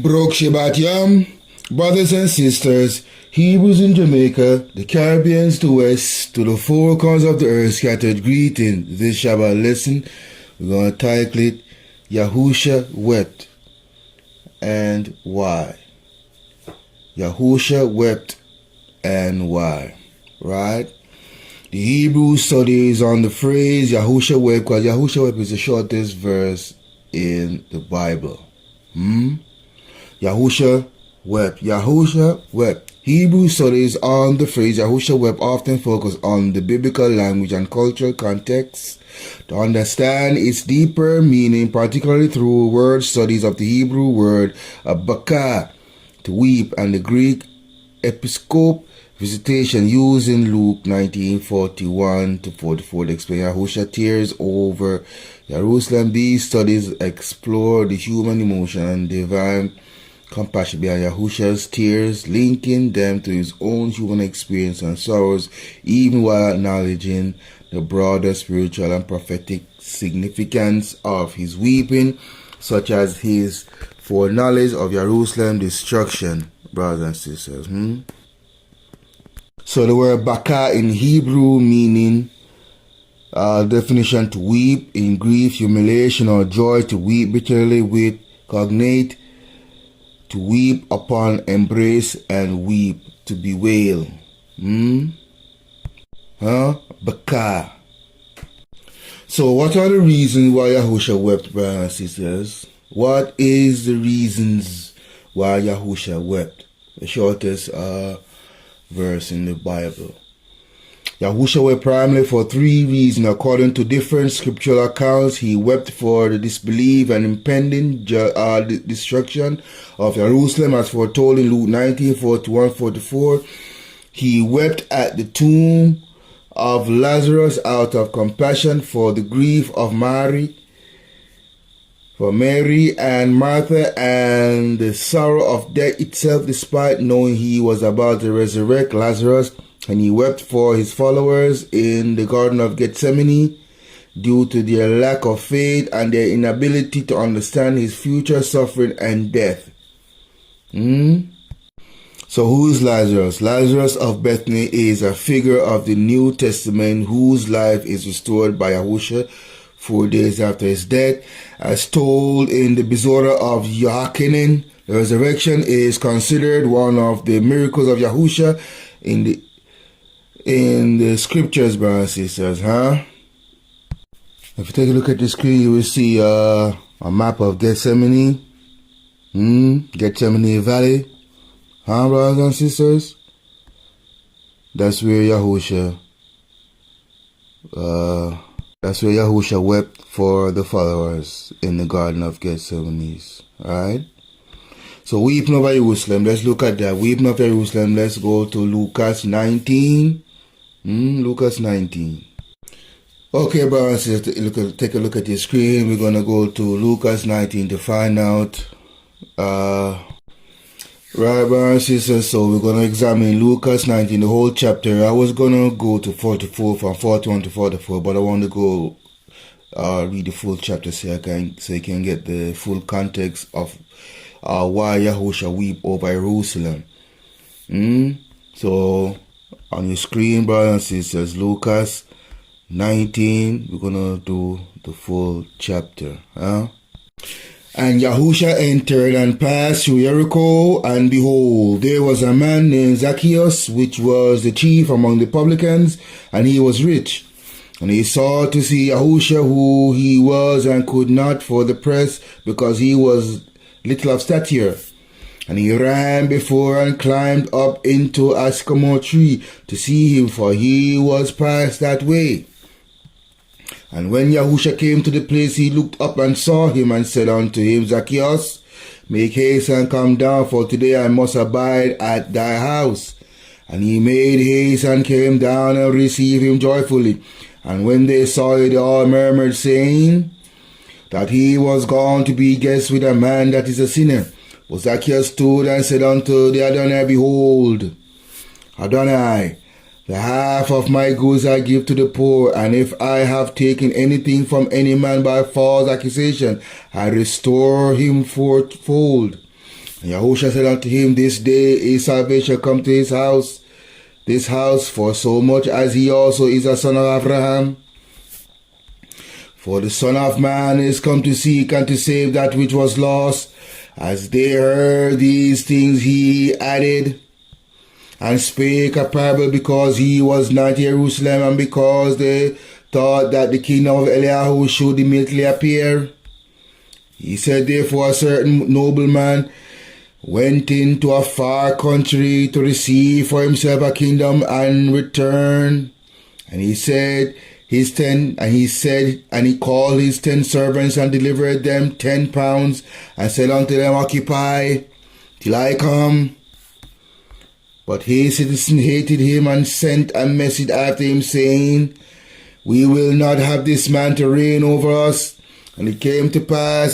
Brok Shabbat Yom, brothers and sisters, Hebrews in Jamaica, the Caribbeans to West, to the four corners of the earth, scattered greeting. This Shabbat lesson, we're going to title it, Yahusha wept, and why. Yahusha wept, and why. Right? The Hebrew studies on the phrase Yahusha wept, because Yahusha wept is the shortest verse in the Bible. Yahusha wept. Yahusha wept. Hebrew studies on the phrase Yahusha wept often focus on the biblical language and cultural context to understand its deeper meaning, particularly through word studies of the Hebrew word baka, to weep, and the Greek episcope visitation used in Luke 19:41-44 to explain Yahusha tears over Jerusalem. These studies explore the human emotion and divine compassion behind Yahusha's tears, linking them to his own human experience and sorrows, even while acknowledging the broader spiritual and prophetic significance of his weeping, such as his foreknowledge of Jerusalem's destruction, brothers and sisters. So the word baka in Hebrew meaning definition to weep in grief, humiliation, or joy, to weep bitterly with, cognate, to weep upon, embrace, and weep, to bewail. Baka. So what are the reasons why Yahusha wept, brothers and sisters? What is the reasons why Yahusha wept? The shortest verse in the Bible. Yahusha wept primarily for three reasons. According to different scriptural accounts, he wept for the disbelief and impending destruction of Jerusalem, as foretold in Luke 19:41-44. He wept at the tomb of Lazarus out of compassion for the grief of Mary and Martha, and the sorrow of death itself, despite knowing he was about to resurrect Lazarus. And he wept for his followers in the Garden of Gethsemane due to their lack of faith and their inability to understand his future suffering and death. So who is Lazarus? Lazarus of Bethany is a figure of the New Testament whose life is restored by Yahusha 4 days after his death. As told in the Bezorah of Yochanan, the resurrection is considered one of the miracles of Yahusha in the scriptures, brothers and sisters. If you take a look at the screen, you will see a map of Gethsemane. Gethsemane Valley. Brothers and sisters? That's where Yahusha wept for the followers in the Garden of Gethsemane. Alright? So weeping over Jerusalem. Let's look at that. Weeping over Jerusalem. Let's go to Lucas 19. Lucas 19. Okay, brothers and sisters, take a look at your screen. We're going to go to Lucas 19 to find out. Right, brothers and sisters, so we're going to examine Lucas 19, the whole chapter. I was going to go to 44, from 41 to 44, but I want to go read the full chapter so you can get the full context of why Yahusha weep over Jerusalem. So on your screen, brothers and sisters, Lucas 19, we're going to do the full chapter. And Yahusha entered and passed through Jericho, and behold, there was a man named Zacchaeus, which was the chief among the publicans, and he was rich. And he sought to see Yahusha, who he was, and could not for the press, because he was little of stature. And he ran before and climbed up into a sycamore tree to see him, for he was passed that way. And when Yahusha came to the place, he looked up and saw him, and said unto him, Zacchaeus, make haste and come down, for today I must abide at thy house. And he made haste and came down and received him joyfully. And when they saw it, they all murmured, saying that he was gone to be guest with a man that is a sinner. But Zacchaeus stood and said unto the Adonai, Behold, Adonai, the half of my goods I give to the poor, and if I have taken anything from any man by false accusation, I restore him fourfold. And Yahusha said unto him, This day is salvation come to this house, for so much as he also is a son of Abraham. For the Son of Man is come to seek and to save that which was lost. As they heard these things, he added and spake a parable, because he was not Jerusalem, and because they thought that the kingdom of Eliyahu should immediately appear. He said, Therefore a certain nobleman went into a far country to receive for himself a kingdom and return. And he called his 10 servants and delivered them 10 pounds and said unto them, Occupy till I come. But his citizens hated him and sent a message after him, saying, We will not have this man to reign over us. And it came to pass,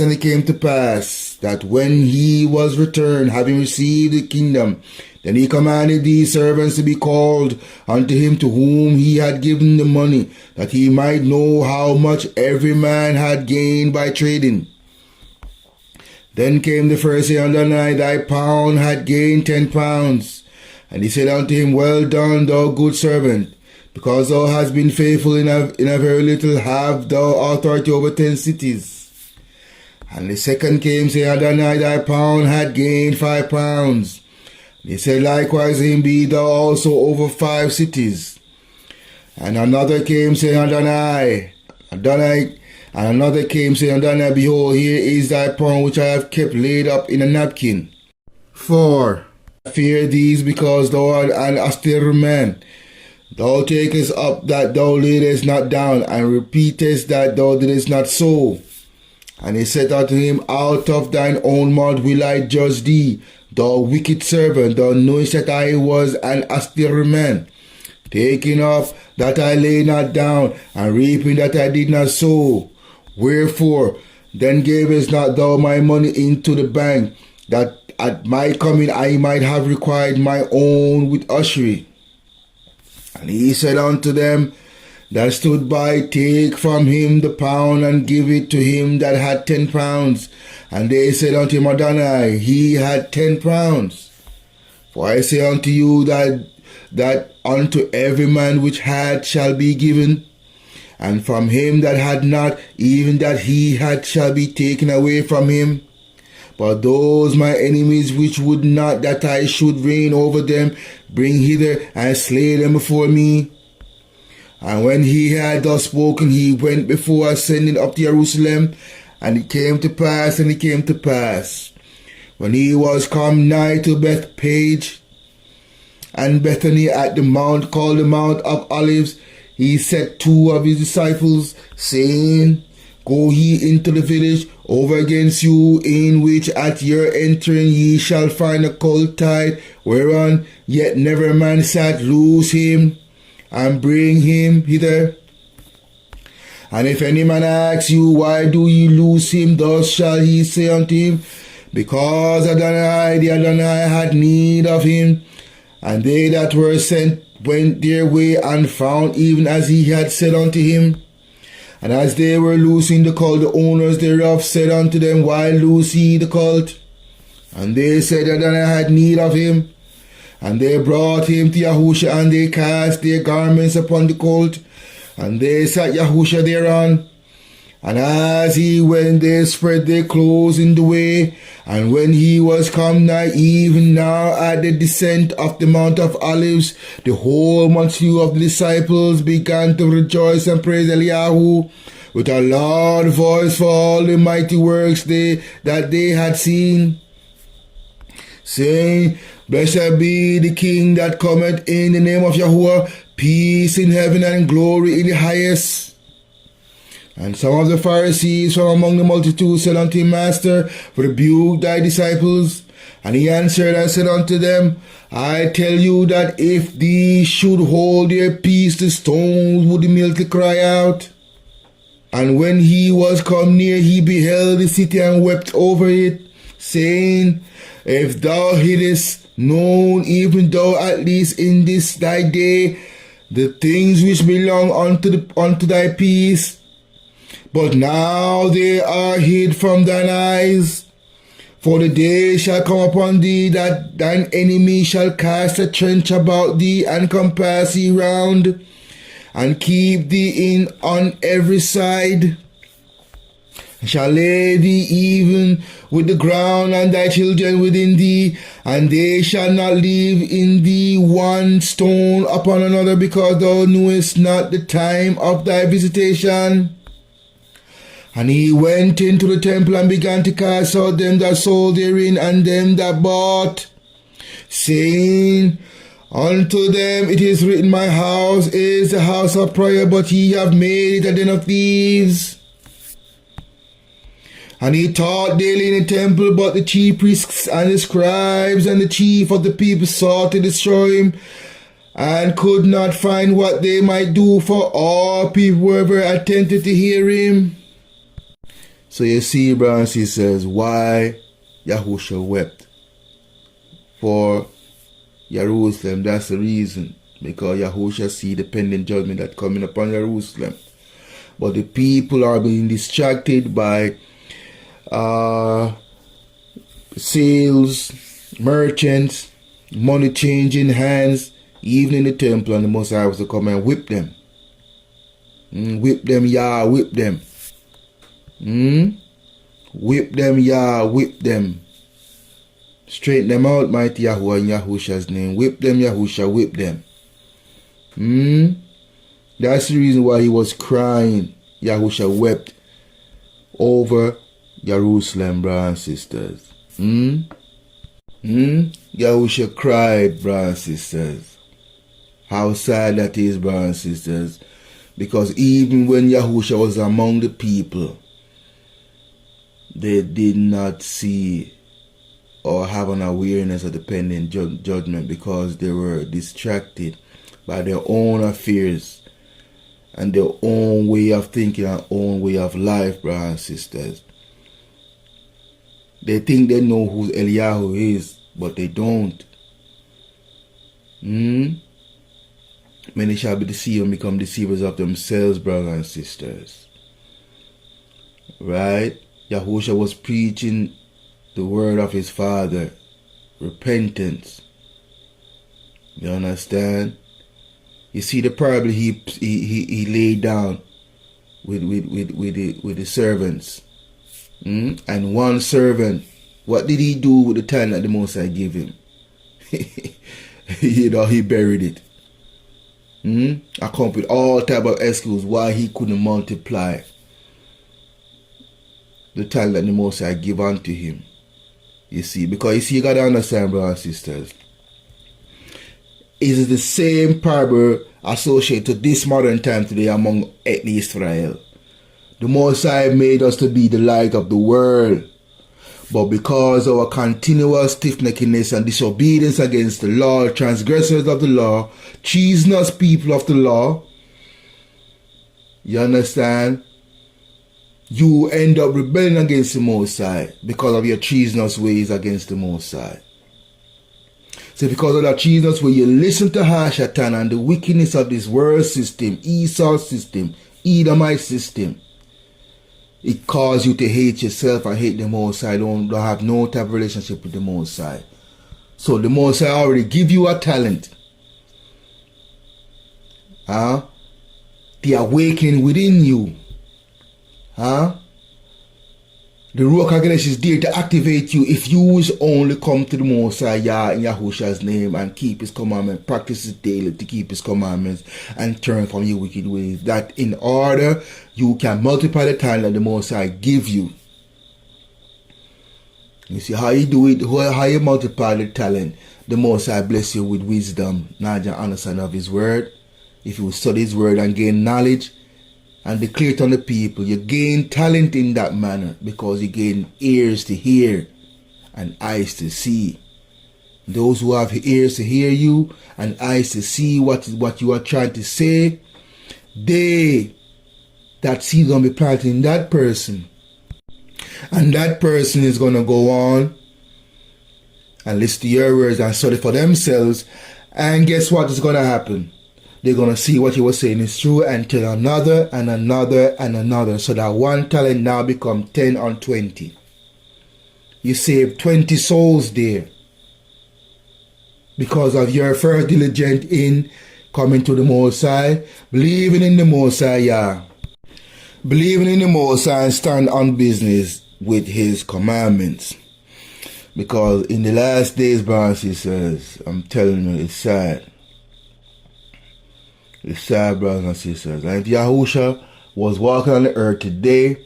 that when he was returned, having received the kingdom, then he commanded these servants to be called unto him, to whom he had given the money, that he might know how much every man had gained by trading. Then came the first day on the night, Thy pound had gained 10 pounds. And he said unto him, Well done, thou good servant. Because thou hast been faithful in a very little, have thou authority over 10 cities. And the second came, saying, Adonai, thy pound had gained 5 pounds. And he said, Likewise him be thou also over 5 cities. And another came, saying, Adonai. And another came, saying, Adonai, behold, here is thy pound which I have kept laid up in a napkin. 4. Fear these, because thou art an austere man. Thou takest up that thou layest not down, and repeatest that thou didst not sow. And he said unto him, Out of thine own mouth will I judge thee, thou wicked servant. Thou knowest that I was an austere man, taking up that I lay not down, and reaping that I did not sow. Wherefore then gavest not thou my money into the bank, that at my coming I might have required my own with usury? And he said unto them that stood by, Take from him the pound, and give it to him that had 10 pounds. And they said unto him, Adonai, he had 10 pounds. For I say unto you that unto every man which had shall be given, and from him that had not, even that he had shall be taken away from him. But those my enemies which would not that I should reign over them, bring hither and slay them before me. And when he had thus spoken, he went before ascending up to Jerusalem. And it came to pass, when he was come nigh to Bethpage and Bethany at the mount called the Mount of Olives, he set 2 of his disciples, saying, Go ye into the village over against you, in which at your entering ye shall find a colt tied, whereon yet never man sat. Loose him, and bring him hither. And if any man ask you, Why do ye loose him? Thus shall he say unto him, Because the Adonai had need of him. And they that were sent went their way, and found even as he had said unto him. And as they were loosing the colt, the owners thereof said unto them, Why loose ye the colt? And they said that I had need of him. And they brought him to Yahusha, and they cast their garments upon the colt, and they sat Yahusha thereon. And as he went, they spread their clothes in the way. And when he was come nigh, even now at the descent of the Mount of Olives, the whole multitude of the disciples began to rejoice and praise Eliyahu with a loud voice for all the mighty works that they had seen, saying, Blessed be the King that cometh in the name of Yahuwah, peace in heaven and glory in the highest. And some of the Pharisees from among the multitude said unto him, Master, rebuke thy disciples. And he answered and said unto them, I tell you that if these should hold their peace, the stones would immediately cry out. And when he was come near, he beheld the city and wept over it, saying, If thou hadst known, even thou at least in this thy day, the things which belong unto thy peace, but now they are hid from thine eyes. For the day shall come upon thee that thine enemy shall cast a trench about thee and compass thee round and keep thee in on every side. And shall lay thee even with the ground and thy children within thee, and they shall not leave in thee one stone upon another, because thou knewest not the time of thy visitation. And he went into the temple and began to cast out them that sold therein and them that bought, saying unto them, It is written, My house is the house of prayer, but ye have made it a den of thieves. And he taught daily in the temple, but the chief priests and the scribes and the chief of the people sought to destroy him, and could not find what they might do, for all people were very attentive to hear him. So you see, brothers and sisters, why Yahusha wept for Jerusalem. That's the reason. Because Yahusha see the pending judgment that coming upon Jerusalem. But the people are being distracted by sales, merchants, money changing hands, even in the temple, and the Most High was to come and whip them. Whip them, Yah, whip them. Whip them, Yah, whip them. Straighten them out, mighty Yahuwah, in Yahusha's name. Whip them, Yahusha, whip them. That's the reason why he was crying. Yahusha wept over Jerusalem, brothers and sisters. Yahusha cried, brothers and sisters. How sad that is, brothers and sisters. Because even when Yahusha was among the people, they did not see or have an awareness of the pending judgment, because they were distracted by their own affairs and their own way of thinking and own way of life, brothers and sisters. They think they know who Eliyahu is, but they don't. Many shall be deceived and become deceivers of themselves, brothers and sisters. Right? Yahusha was preaching the word of his Father, repentance. You understand? You see the parable he laid down with the servants. And one servant, what did he do with the time that the Most High gave him? He buried it. I come up with all type of excuses why he couldn't multiply the time that the Most High give unto him. You see, because you gotta understand, brothers and sisters, it is the same parable associated to this modern time today among ethnic Israel. The Most High made us to be the light of the world. But because of our continuous stiff-neckedness and disobedience against the law, transgressors of the law, treasonous people of the law, you understand? You end up rebelling against the Most High because of your treasonous ways against the Most High. So because of that treasonous way, you listen to Hashatan and the wickedness of this world system, Esau's system, Edomite system. It causes you to hate yourself and hate the Most High. Don't have no type of relationship with the Most High. So the Most High already give you a talent. The awakening within you. The Ruach HaKodesh is there to activate you if you will only come to the Most High Yah in Yahusha's name and keep his commandments, practice it daily to keep his commandments and turn from your wicked ways. That in order you can multiply the time that the Most High give you. You see how you do it, how you multiply the talent. The Most High bless you with wisdom, knowledge and understanding of his word. If you study his word and gain knowledge and declare it on the people, you gain talent in that manner, because you gain ears to hear and eyes to see. Those who have ears to hear you and eyes to see what you are trying to say, that seed going to be planted in that person. And that person is going to go on and listen to your words and study for themselves. And guess what is going to happen? They're going to see what you were saying is true and tell another and another and another. So that one talent now become 10 or 20. You saved 20 souls there. Because of your first diligent in coming to the Most High, believing in the Most High, yeah. Believing in the Most High and stand on business with His commandments. Because in the last days, brothers and sisters, I'm telling you, it's sad. It's sad, brothers and sisters. And if Yahusha was walking on the earth today,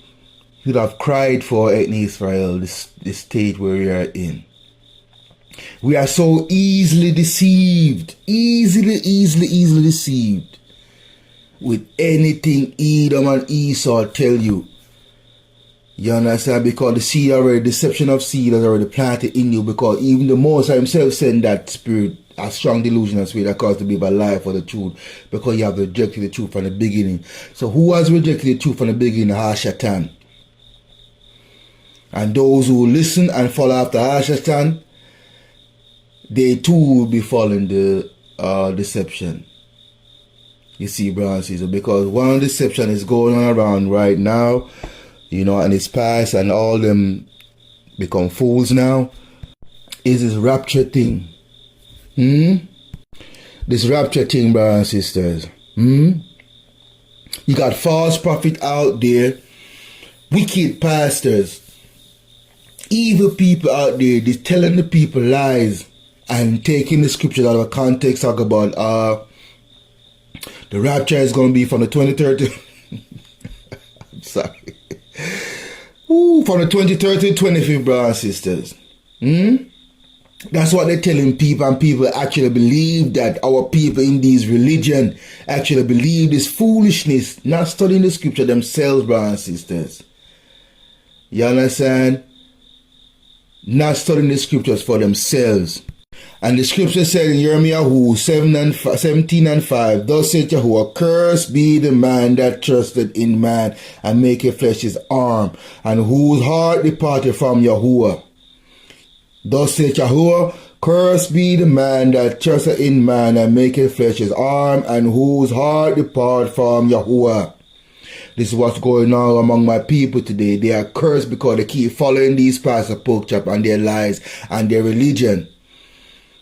he'd have cried for in Israel, this state where we are in. We are so easily deceived. Easily deceived. With anything Edom and Esau tell you. You understand? Because the seed already, deception of seed has already planted in you. Because even the Most High himself sent that spirit, a strong delusional spirit that caused to be a lie for the truth. Because you have rejected the truth from the beginning. So who has rejected the truth from the beginning? Hashatan. And those who listen and follow after Hashatan, they too will be following the deception. You see, brothers and sisters, because one deception is going on around right now, you know, and it's past and all them become fools now, is this rapture thing. This rapture thing, brothers and sisters. You got false prophets out there, wicked pastors, evil people out there, they're telling the people lies and taking the scriptures out of context, talk about the rapture is going to be from the 23rd I'm sorry. From the 23rd to the 25th, brothers and sisters. That's what they're telling people, and people actually believe that. Our people in these religion actually believe this foolishness, not studying the scripture themselves, brothers and sisters. You understand? Not studying the scriptures for themselves. And the scripture said in Jeremiah 17 and 5, thus saith Yahuwah, cursed be the man that trusted in man and maketh flesh his arm, and whose heart departed from Yahuwah. Thus saith Yahuwah, cursed be the man that trusted in man and maketh flesh his arm, and whose heart depart from Yahuwah. This is what's going on among my people today. They are cursed because they keep following these pastors, pork chop, and their lies and their religion.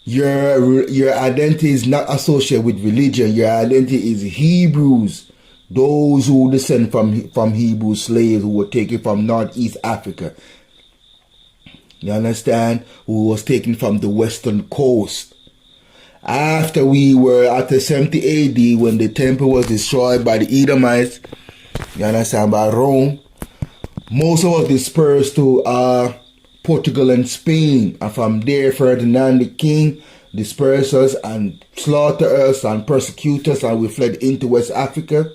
Your identity is not associated with religion. Your identity is Hebrews, those who descend from Hebrew slaves who were taken from Northeast Africa. You understand? Who was taken from the western coast. After we were at the 70 AD, when the temple was destroyed by the Edomites, you understand, by Rome, most of us dispersed to Portugal and Spain, and from there Ferdinand the King dispersed us and slaughtered us and persecuted us, and we fled into West Africa.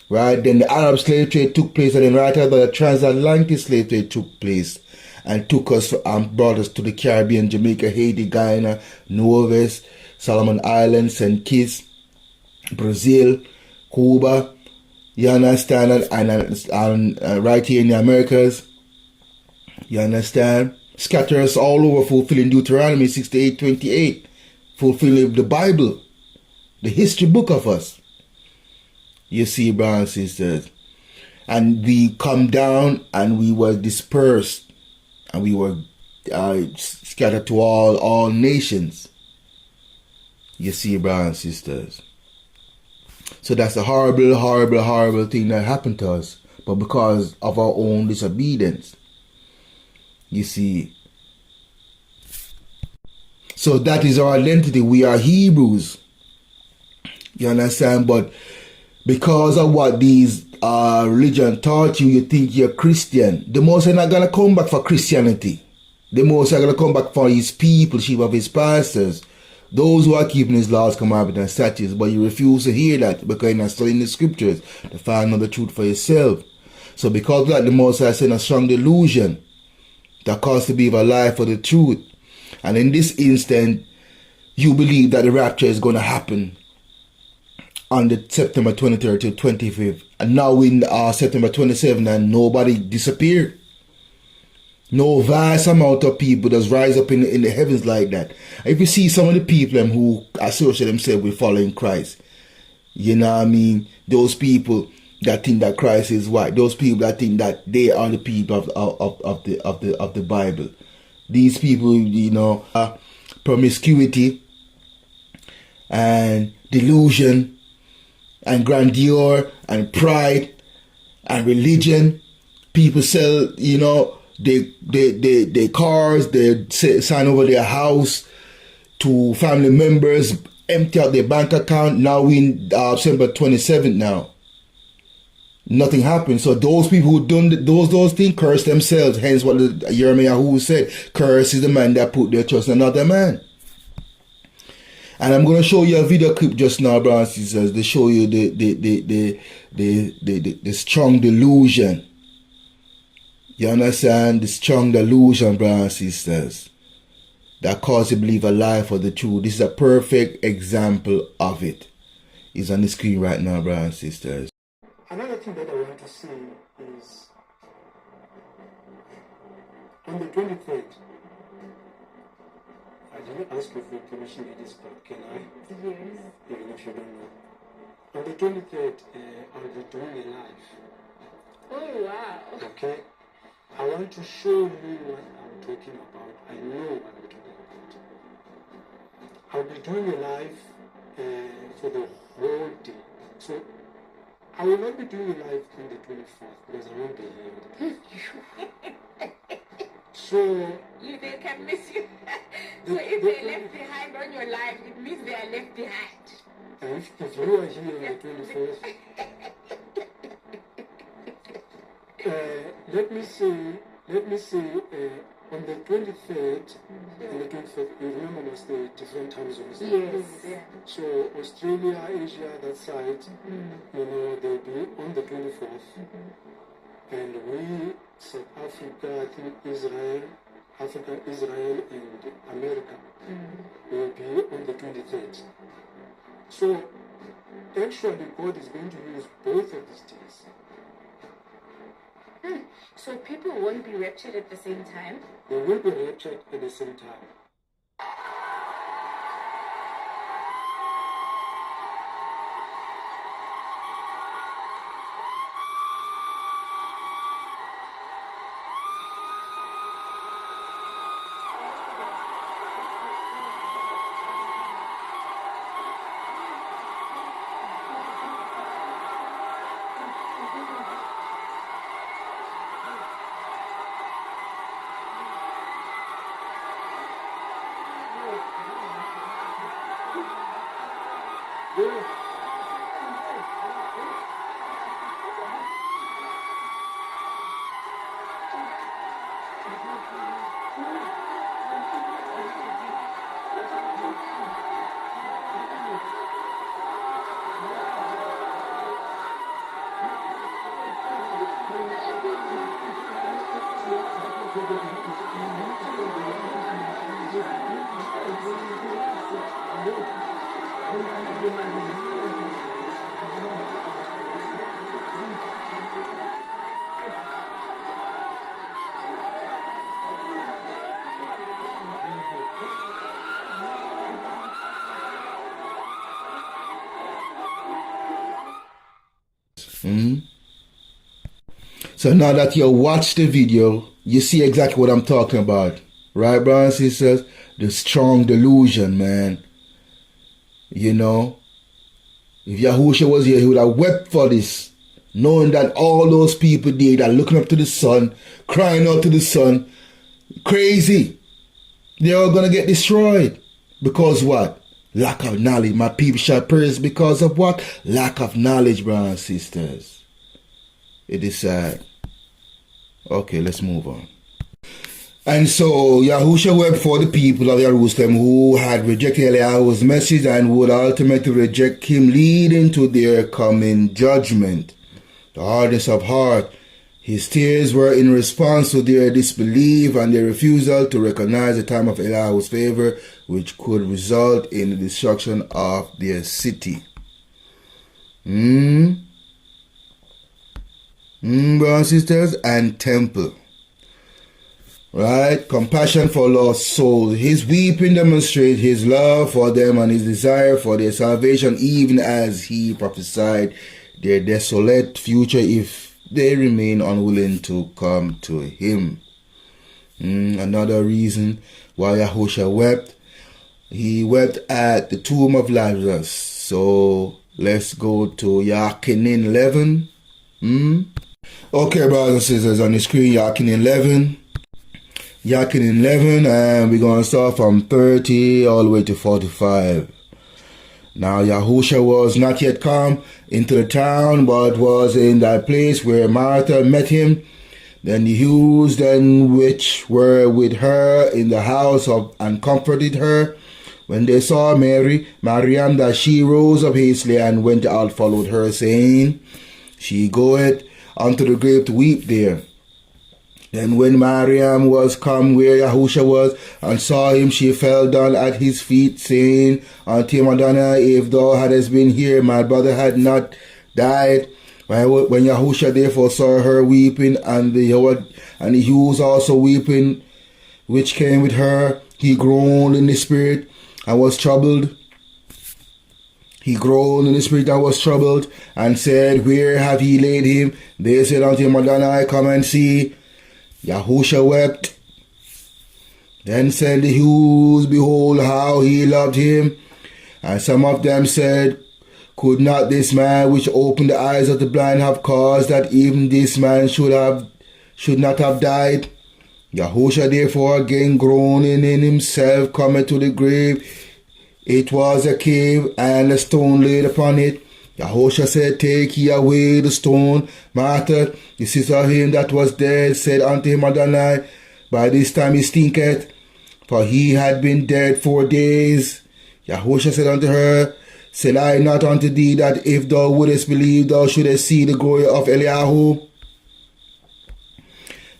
Right, then the Arab slave trade took place, and then right after the transatlantic slave trade took place and took us and brought us to the Caribbean, Jamaica, Haiti, Guyana, Nevis, Solomon Islands, St. Kitts, Brazil, Cuba. You understand? And right here in the Americas. You understand? Scatter us all over, fulfilling Deuteronomy 68:28, fulfilling the Bible, the history book of us. You see, brothers and sisters. And we come down and we were dispersed, and we were scattered to all nations. You see, brothers and sisters. So that's a horrible thing that happened to us, but because of our own disobedience. You see. So that is our identity. We are Hebrews. You understand? But because of what these religion taught you, you think you're Christian. The Most High not going to come back for Christianity. The Most High going to come back for his people, sheep of his pastors. Those who are keeping his laws, commandments, and statutes. But you refuse to hear that because you're not studying the scriptures to find out the truth for yourself. So because of that, the Most High sent a strong delusion that caused to be a lie for the truth. And in this instant, you believe that the rapture is going to happen on the September 23rd to 25th. And now in September 27th, and nobody disappeared. No vast amount of people just rise up in the heavens like that. If you see some of the people who associate themselves with following Christ, you know what I mean? Those people, that think that Christ is white. Those people that think that they are the people of the Bible. These people, you know, promiscuity and delusion and grandeur and pride and religion. People sell, you know, they cars, they sign over their house to family members, empty out their bank account. Now we in December 27th now. Nothing happened. So those people who done those things curse themselves. Hence what Yahusha said, curse is the man that put their trust in another man. And I'm going to show you a video clip just now, brothers and sisters, to show you the strong delusion. You understand? The strong delusion, brothers and sisters, that cause a believer lie for the truth. This is a perfect example of it. It's on the screen right now, brothers and sisters. Another thing that I want to see is on the 23rd. I didn't ask you for permission at this point, can I? Yes. Even if you don't know. On the 23rd, I'll be doing a live. Oh, wow. Okay? I want to show you what I'm talking about. I know what I'm talking about. I'll be doing a live for the whole day. So I will not be doing a live on the 24th because I won't be here on the 24th. So They can miss you. So if they're left behind on your life, it means they are left behind. if you are here on the 24th, let me see, on the 23rd and the 24th, you remember was the different time zones? Yes. Yeah. So Australia, Asia, that side, you know, they'll be on the 24th. And we, South Africa, I think Israel, and America will be on the 23rd. So actually God is going to use both of these days. So people won't be raptured at the same time? They will be raptured at the same time. So now that you watch the video, you see exactly what I'm talking about. Right, brothers and sisters? The strong delusion, man. You know, if Yahusha was here, he would have wept for this. Knowing that all those people there that are looking up to the sun, crying out to the sun, crazy. They're all going to get destroyed. Because what? Lack of knowledge. My people shall perish because of what? Lack of knowledge, brothers and sisters. It is sad. Okay, let's move on. And so Yahusha wept for the people of Jerusalem who had rejected Eliyahu's message and would ultimately reject him, leading to their coming judgment. The hardness of heart. His tears were in response to their disbelief and their refusal to recognize the time of Eliyahu's favor, which could result in the destruction of their city. Brothers and sisters, and temple. Right? Compassion for lost souls. His weeping demonstrates his love for them and his desire for their salvation, even as he prophesied their desolate future if they remain unwilling to come to him. Another reason why Yahusha wept, he wept at the tomb of Lazarus. So let's go to Yachanan 11. Okay, brothers and sisters, on the screen, Yachanan 11. Yachanan 11, and we're going to start from 30 all the way to 45. Now Yahusha was not yet come into the town, but was in that place where Martha met him. Then the Jews which were with her in the house and comforted her. When they saw Mariam, that she rose up hastily and went out, followed her, saying, She goeth unto the grave to weep there. Then when Mariam was come where Yahusha was, and saw him, she fell down at his feet, saying unto him, Madonna, if thou hadst been here, my brother had not died. When Yahusha therefore saw her weeping, and the Jews also weeping, which came with her, he groaned in the spirit and was troubled. He groaned in the spirit and was troubled, and said, Where have ye laid him? They said unto him, Madonna, come and see. Yahusha wept. Then said the Jews, Behold how he loved him. And some of them said, Could not this man which opened the eyes of the blind have caused that even this man should not have died? Yahusha therefore again groaning in himself cometh to the grave. It was a cave, and a stone laid upon it. Yahusha said, Take ye away the stone. Martha, the sister of him that was dead, said unto him, Adonai, By this time he stinketh, for he had been dead 4 days. Yahusha said unto her, Said I not unto thee that if thou wouldest believe, thou shouldest see the glory of Eliyahu?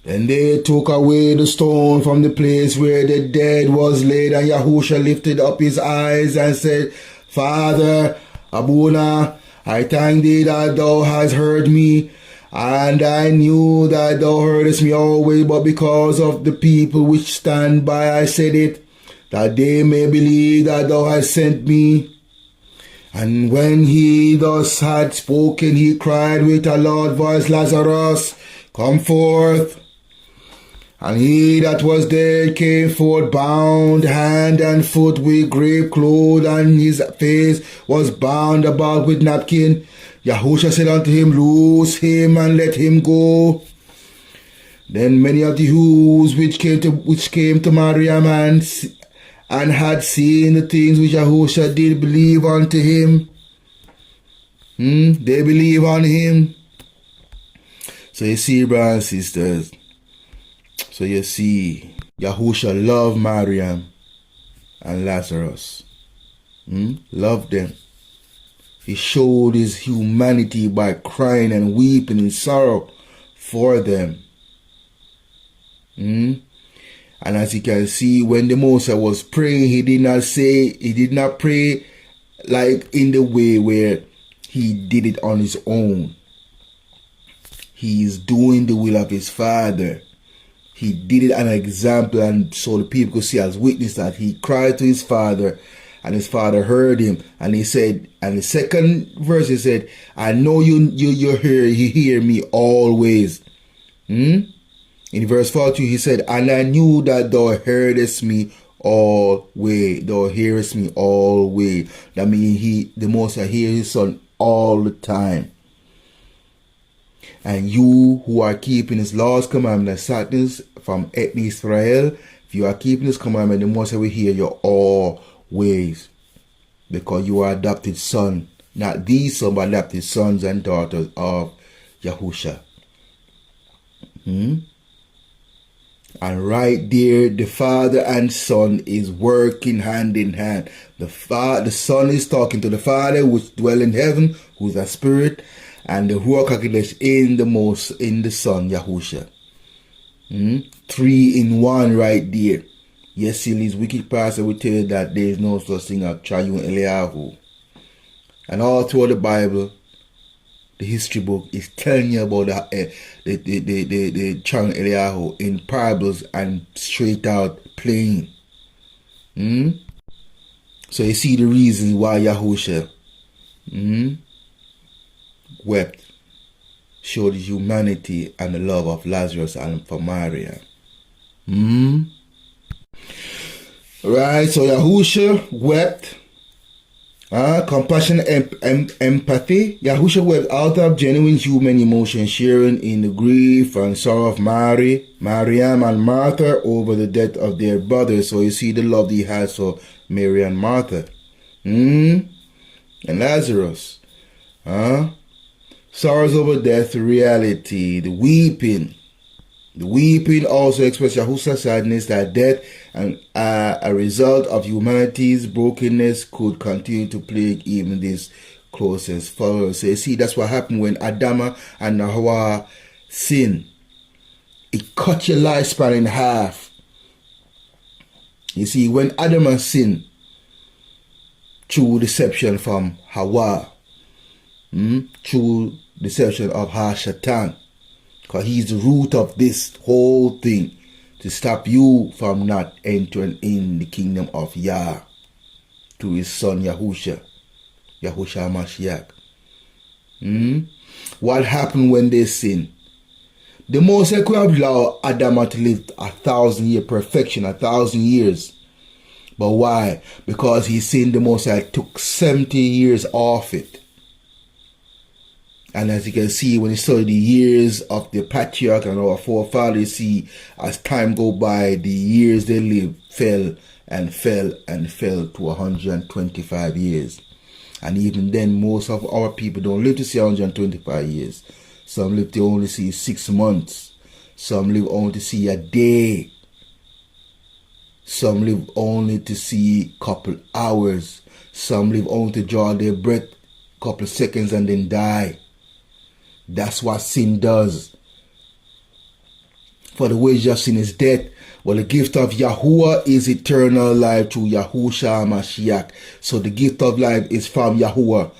Then they took away the stone from the place where the dead was laid, and Yahusha lifted up his eyes and said, Father, Abuna, I thank thee that thou hast heard me, and I knew that thou heardest me always, but because of the people which stand by I said it, that they may believe that thou hast sent me. And when he thus had spoken, he cried with a loud voice, Lazarus, come forth. And he that was dead came forth, bound hand and foot with grave clothes, and his face was bound about with napkin. Yahusha said unto him, Loose him and let him go. Then many of the Jews which came to Mariam and had seen the things which Yahusha did believe unto him. They believe on him. So you see, brothers and sisters. So you see, Yahusha loved Mariam and Lazarus. Loved them. He showed his humanity by crying and weeping in sorrow for them. And as you can see, when the Moses was praying, he did not pray like in the way where he did it on his own. He is doing the will of his Father. He did it an example, and so the people could see as witness that he cried to his Father, and his Father heard him. And he said, and the second verse he said, I know you hear me always. In verse 42 he said, and I knew that thou heardest me always. Thou hearest me always. That means the Most High hears his Son all the time. And you who are keeping his laws, commandments, statutes from ethnic Israel, if you are keeping his commandment, the Most High will hear you always. Because you are adopted son, not these son, but adopted sons and daughters of Yahusha. And right there, the Father and Son is working hand in hand. The Son is talking to the Father, which dwell in heaven, who is a spirit, and the Ruach HaKodesh in the Son, Yahusha. 3 in 1 right there. Yes, see, these wicked pastor will tell you that there is no such thing as Triune Eliyahu. And all through the Bible, the history book is telling you about the Triune Eliyahu in parables and straight out plain. So you see the reasons why Yahusha wept, showed his humanity and the love of Lazarus and for Maria. Right, so Yahusha wept. Compassion, empathy. Yahusha wept out of genuine human emotion, sharing in the grief and sorrow of Mariam and Martha over the death of their brother. So you see the love he has for Mary and Martha. And Lazarus. Sorrows over death, reality, the weeping. The weeping also expresses Yahusha's sadness that death and a result of humanity's brokenness could continue to plague even these closest followers. So you see, that's what happened when Adam and Hawa sinned. It cut your lifespan in half. You see, when Adam sinned through deception from Hawa, through deception of Shaitan, because he's the root of this whole thing, to stop you from not entering in the kingdom of Yah through his son Yahusha Mashiach. What happened when they sinned? The Most High could have allowed Adam to live 1,000-year perfection, 1,000 years. But why? Because he sinned, the Most High took 70 years off it. And as you can see, when you study the years of the patriarch and our forefathers, you see as time go by, the years they lived fell and fell and fell to 125 years. And even then, most of our people don't live to see 125 years. Some live to only see 6 months. Some live only to see a day. Some live only to see a couple hours. Some live only to draw their breath a couple seconds and then die. That's what sin does. For the wages of sin is death. Well, the gift of Yahuwah is eternal life through Yahusha Mashiach. So the gift of life is from Yahuwah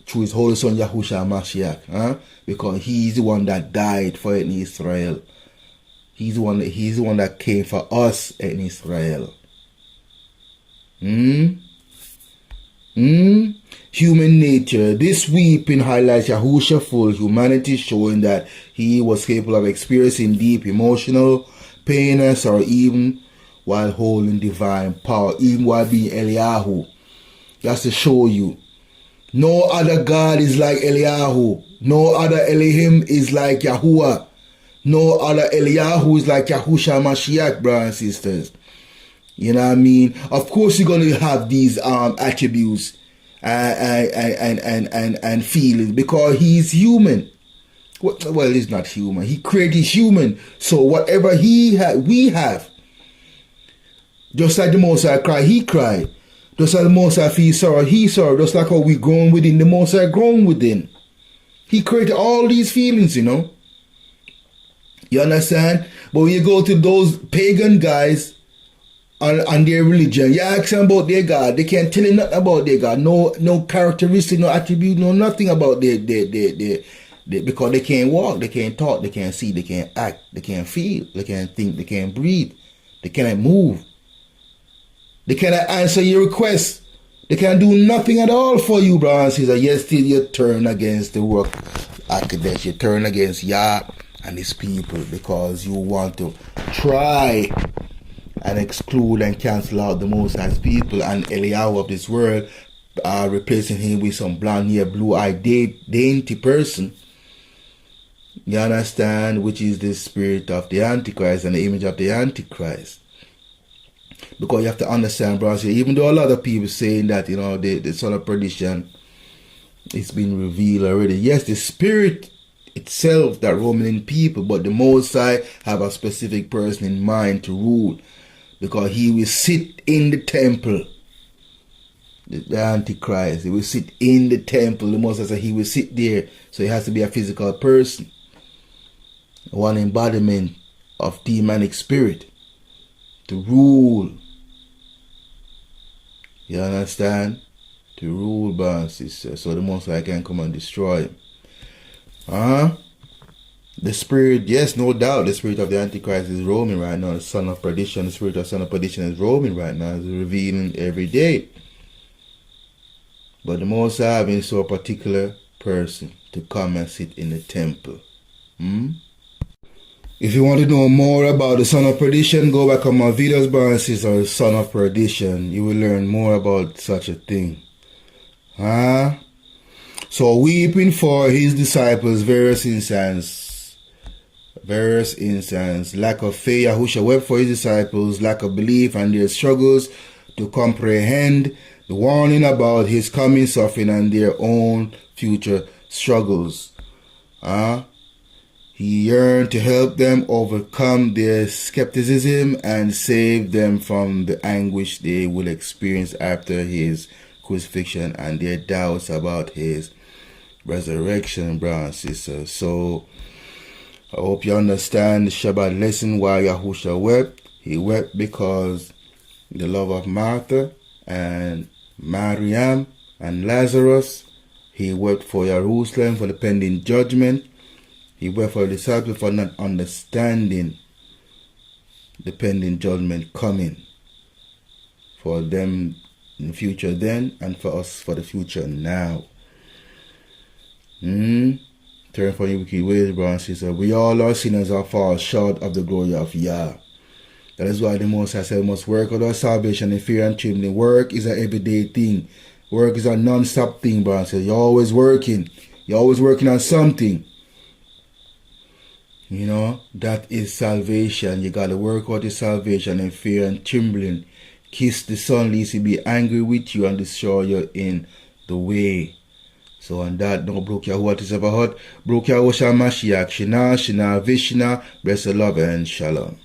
through his holy son Yahusha Mashiach. Because he's the one that died for it in Israel. He's the one that came for us in Israel. Human nature. This weeping highlights Yahusha's full humanity, showing that he was capable of experiencing deep emotional pain and sorrow, even while holding divine power, even while being Eliyahu. That's to show you. No other God is like Eliyahu. No other Elohim is like Yahuwah. No other Eliyahu is like Yahusha Mashiach, brothers and sisters. You know what I mean? Of course you're going to have these attributes and feelings, because he's human. Well, he's not human. He created human. So whatever we have. Just like the Most High cried, he cried. Just like the Most High feel sorrow, he sorrow. Just like how we grown within, the Most High grown within. He created all these feelings, you know. You understand? But when you go to those pagan guys and their religion, you ask them about their God, they can't tell you nothing about their God. No characteristic, no attribute, no nothing about their because they can't walk, they can't talk, they can't see, they can't act, they can't feel, they can't think, they can't breathe, they cannot move, they cannot answer your requests, they can't do nothing at all for you, brothers and sisters. Yet still you turn against the work of Kadesh, you turn against Yah and his people, because you want to try and exclude and cancel out the Most High's people and Eliyahu of this world, replacing him with some blonde-haired, blue-eyed, dainty person. You understand? Which is the spirit of the Antichrist and the image of the Antichrist. Because you have to understand, brothers, even though a lot of people saying that, you know, the son of perdition, it's been revealed already. Yes, the spirit itself that roaming in people, but the Most High have a specific person in mind to rule, because he will sit in the temple. The Antichrist, he will sit in the temple. The Most High said he will sit there, so he has to be a physical person, one embodiment of demonic spirit to rule. You understand? To rule, brothers and sisters, so the Most High can come and destroy him. The spirit, yes, no doubt, the spirit of the Antichrist is roaming right now. The son of perdition, the spirit of son of perdition is roaming right now. It's revealing every day. But the Most High being so particular person to come and sit in the temple. If you want to know more about the son of perdition, go back on my videos, brothers and sisters, son of perdition. You will learn more about such a thing. So weeping for his disciples, various instances, lack of faith. Yahusha wept for his disciples, lack of belief and their struggles to comprehend the warning about his coming suffering and their own future struggles. He yearned to help them overcome their skepticism and save them from the anguish they will experience after his crucifixion and their doubts about his resurrection, brothers and sisters. So I hope you understand the Shabbat lesson why Yahusha wept. He wept because the love of Martha and Mariam and Lazarus. He wept for Jerusalem, for the pending judgment. He wept for the disciples for not understanding the pending judgment coming for them in the future then, and for us for the future now. Turn from your wicked ways, brothers and sisters. We all are sinners and fall short of the glory of Yah. That is why the Most High said we must work out our salvation in fear and trembling. Work is an everyday thing. Work is a non-stop thing, brothers and sisters. You're always working. You're always working on something. You know, that is salvation. You got to work out your salvation in fear and trembling. Kiss the Son, lest he be angry with you and destroy you in the way. So on that, don't broke your what is ever hot. Broke your Yahusha Mashiach. Shina, Vishna, bless the love and shalom.